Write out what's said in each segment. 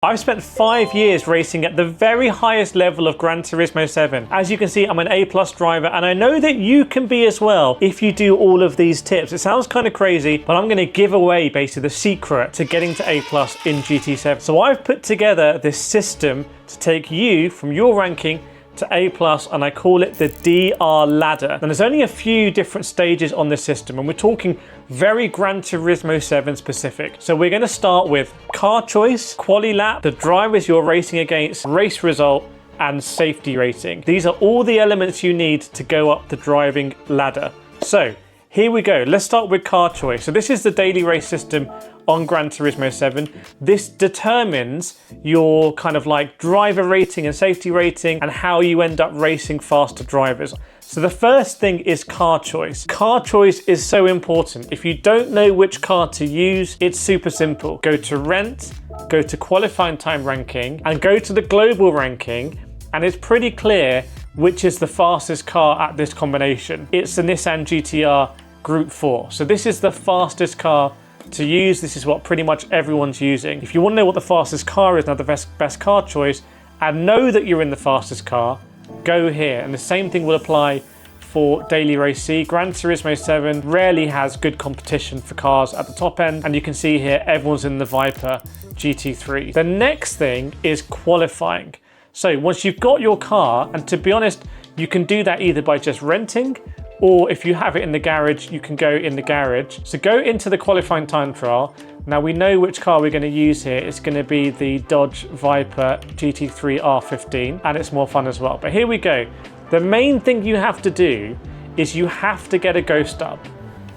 I've spent 5 years racing at the very highest level of Gran Turismo 7. As you can see, I'm an A+ driver, and I know that you can be as well if you do all of these tips. It sounds kind of crazy, but I'm going to give away basically the secret to getting to A+ in GT7. So I've put together this system to take you from your ranking to A+, and I call it the DR ladder. And there's only a few different stages on this system, and we're talking very Gran Turismo 7 specific. So we're going to start with car choice, quali lap, the drivers you're racing against, race result, and safety rating. These are all the elements you need to go up the driving ladder. So here we go. Let's start with car choice. So this is the daily race system on Gran Turismo 7. This determines your kind of like driver rating and safety rating and how you end up racing faster drivers. So the first thing is car choice. Car choice is so important. If you don't know which car to use, it's super simple. Go to rent, go to qualifying time ranking, and go to the global ranking, and it's pretty clear which is the fastest car at this combination. It's the Nissan GT-R Group 4. So this is the fastest car to use. This is what pretty much everyone's using. If you want to know what the fastest car is, now the best car choice, and know that you're in the fastest car, go here. And the same thing will apply for Daily Race C. Gran Turismo 7 rarely has good competition for cars at the top end, and you can see here everyone's in the Viper GT3. The next thing is qualifying. So once you've got your car, and to be honest, you can do that either by just renting, or if you have it in the garage, you can go in the garage. So go into the qualifying time trial. Now we know which car we're going to use here. It's going to be the Dodge Viper GT3 R15, and it's more fun as well. But here we go. The main thing you have to do is you have to get a ghost up.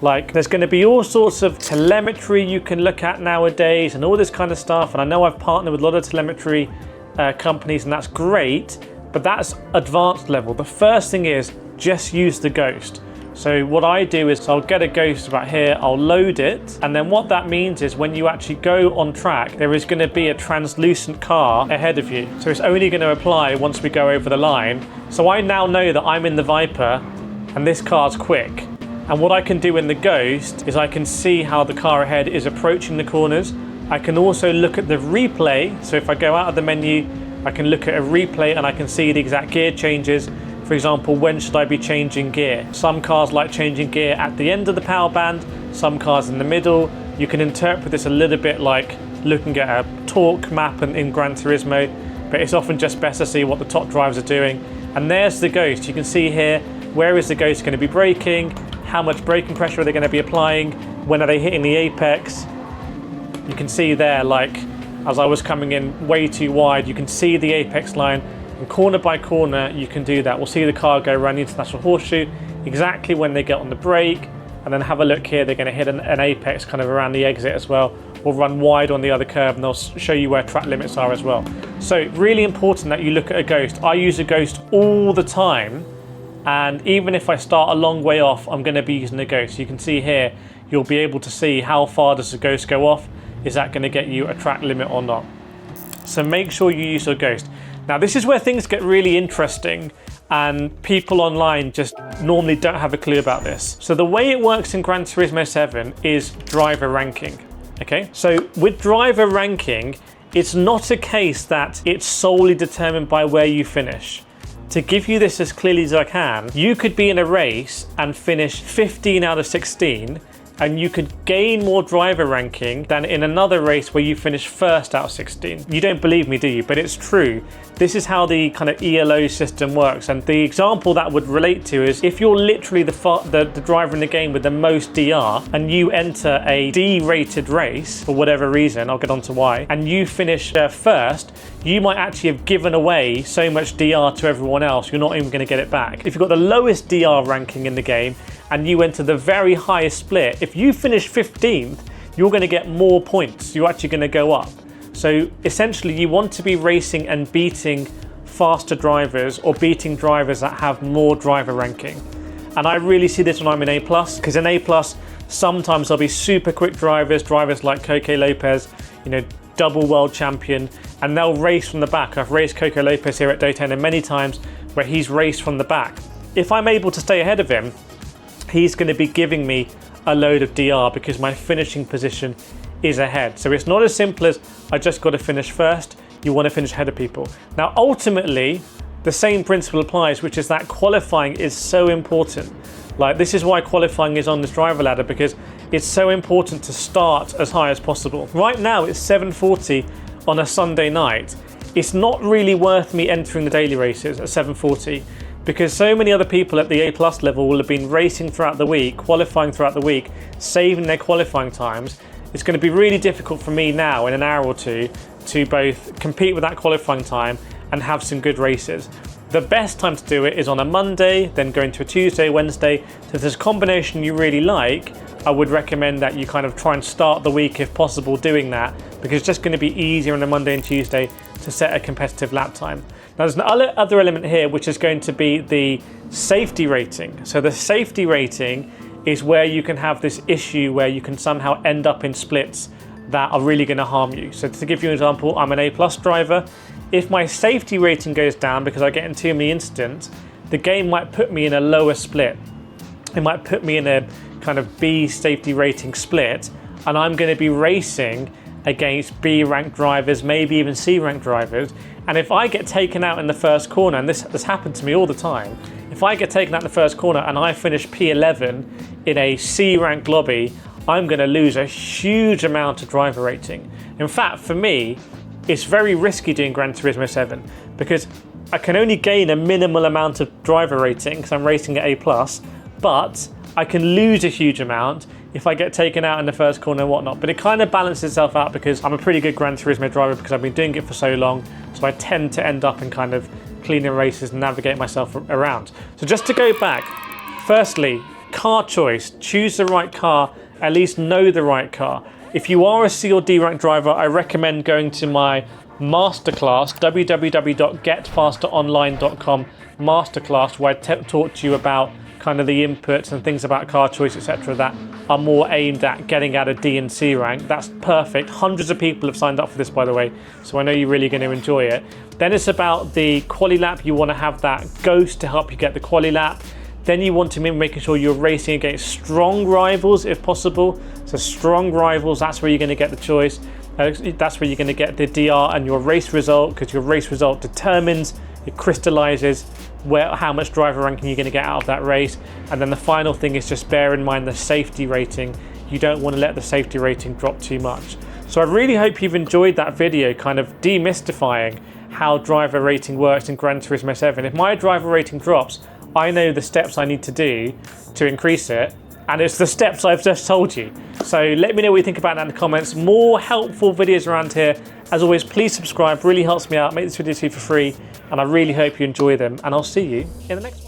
Like, there's going to be all sorts of telemetry you can look at nowadays and all this kind of stuff. And I know I've partnered with a lot of telemetry companies, and that's great, but that's advanced level. The first thing is just use the ghost. So what I do is I'll get a ghost about here, I'll load it, and then what that means is when you actually go on track, there is going to be a translucent car ahead of you. So it's only going to apply once we go over the line. So I now know that I'm in the Viper and this car's quick. And what I can do in the ghost is I can see how the car ahead is approaching the corners. I can also look at the replay. So if I go out of the menu, I can look at a replay and I can see the exact gear changes. For example, when should I be changing gear? Some cars like changing gear at the end of the power band, some cars in the middle. You can interpret this a little bit like looking at a torque map in Gran Turismo, but it's often just best to see what the top drivers are doing. And there's the ghost. You can see here, where is the ghost going to be braking? How much braking pressure are they going to be applying? When are they hitting the apex? You can see there, like, as I was coming in way too wide, you can see the apex line. And corner by corner, you can do that. We'll see the car go around the international horseshoe, exactly when they get on the brake, and then have a look here, they're going to hit an apex kind of around the exit as well, or run wide on the other curve, and they'll show you where track limits are as well. So really important that you look at a ghost. I use a ghost all the time, and even if I start a long way off, I'm going to be using a ghost. You can see here, you'll be able to see how far does the ghost go off. Is that going to get you a track limit or not? So make sure you use your ghost. Now this is where things get really interesting, and people online just normally don't have a clue about this. So the way it works in Gran Turismo 7 is driver ranking. Okay, so with driver ranking, it's not a case that it's solely determined by where you finish. To give you this as clearly as I can, you could be in a race and finish 15 out of 16, and you could gain more driver ranking than in another race where you finish first out of 16. You don't believe me, do you? But it's true. This is how the kind of ELO system works. And the example that would relate to is if you're literally the driver in the game with the most DR and you enter a D-rated race for whatever reason, I'll get on to why, and you finish first, you might actually have given away so much DR to everyone else, you're not even going to get it back. If you've got the lowest DR ranking in the game, and you enter the very highest split, if you finish 15th, you're going to get more points. You're actually going to go up. So essentially, you want to be racing and beating faster drivers or beating drivers that have more driver ranking. And I really see this when I'm in A+, because in A+, sometimes there'll be super quick drivers like Coco Lopez, you know, double world champion, and they'll race from the back. I've raced Coco Lopez here at Daytona many times where he's raced from the back. If I'm able to stay ahead of him, he's going to be giving me a load of DR because my finishing position is ahead. So it's not as simple as I just got to finish first. You want to finish ahead of people. Now, ultimately, the same principle applies, which is that qualifying is so important. Like, this is why qualifying is on this driver ladder, because it's so important to start as high as possible. Right now, it's 7:40 on a Sunday night. It's not really worth me entering the daily races at 7:40 because so many other people at the A+ level will have been racing throughout the week, qualifying throughout the week, saving their qualifying times. It's going to be really difficult for me now in an hour or two to both compete with that qualifying time and have some good races. The best time to do it is on a Monday, then going to a Tuesday, Wednesday. So if there's a combination you really like, I would recommend that you kind of try and start the week if possible doing that, because it's just going to be easier on a Monday and Tuesday to set a competitive lap time. Now there's another element here, which is going to be the safety rating. So the safety rating is where you can have this issue where you can somehow end up in splits that are really going to harm you. So to give you an example, I'm an A+ driver. If my safety rating goes down because I get in too many incidents, the game might put me in a lower split. It might put me in a kind of B safety rating split, and I'm going to be racing against B ranked drivers, maybe even C ranked drivers. And if I get taken out in the first corner, and this has happened to me all the time, if I get taken out in the first corner and I finish P11 in a C ranked lobby, I'm going to lose a huge amount of driver rating. In fact, for me, it's very risky doing Gran Turismo 7 because I can only gain a minimal amount of driver rating because I'm racing at A+, but I can lose a huge amount if I get taken out in the first corner and whatnot. But it kind of balances itself out because I'm a pretty good Gran Turismo driver because I've been doing it for so long, so I tend to end up in kind of cleaner races and navigate myself around. So just to go back, firstly, car choice, choose the right car, at least know the right car. If you are a C or D rank driver, I recommend going to my masterclass, www.getfasteronline.com masterclass, where I talk to you about kind of the inputs and things about car choice, etc., that are more aimed at getting out of D and C rank. That's perfect. Hundreds of people have signed up for this, by the way, so I know you're really going to enjoy it. Then it's about the quali lap. You want to have that ghost to help you get the quali lap. Then you want to be making sure you're racing against strong rivals if possible. So strong rivals, that's where you're going to get the choice. That's where you're going to get the DR and your race result, because your race result determines, it crystallizes how much driver ranking you're going to get out of that race. And then the final thing is just bear in mind the safety rating. You don't want to let the safety rating drop too much. So I really hope you've enjoyed that video, kind of demystifying how driver rating works in Gran Turismo 7. If my driver rating drops, I know the steps I need to do to increase it, and it's the steps I've just told you. So let me know what you think about that in the comments. More helpful videos around here. As always, please subscribe, really helps me out. Make this video to you for free, and I really hope you enjoy them, and I'll see you in the next one.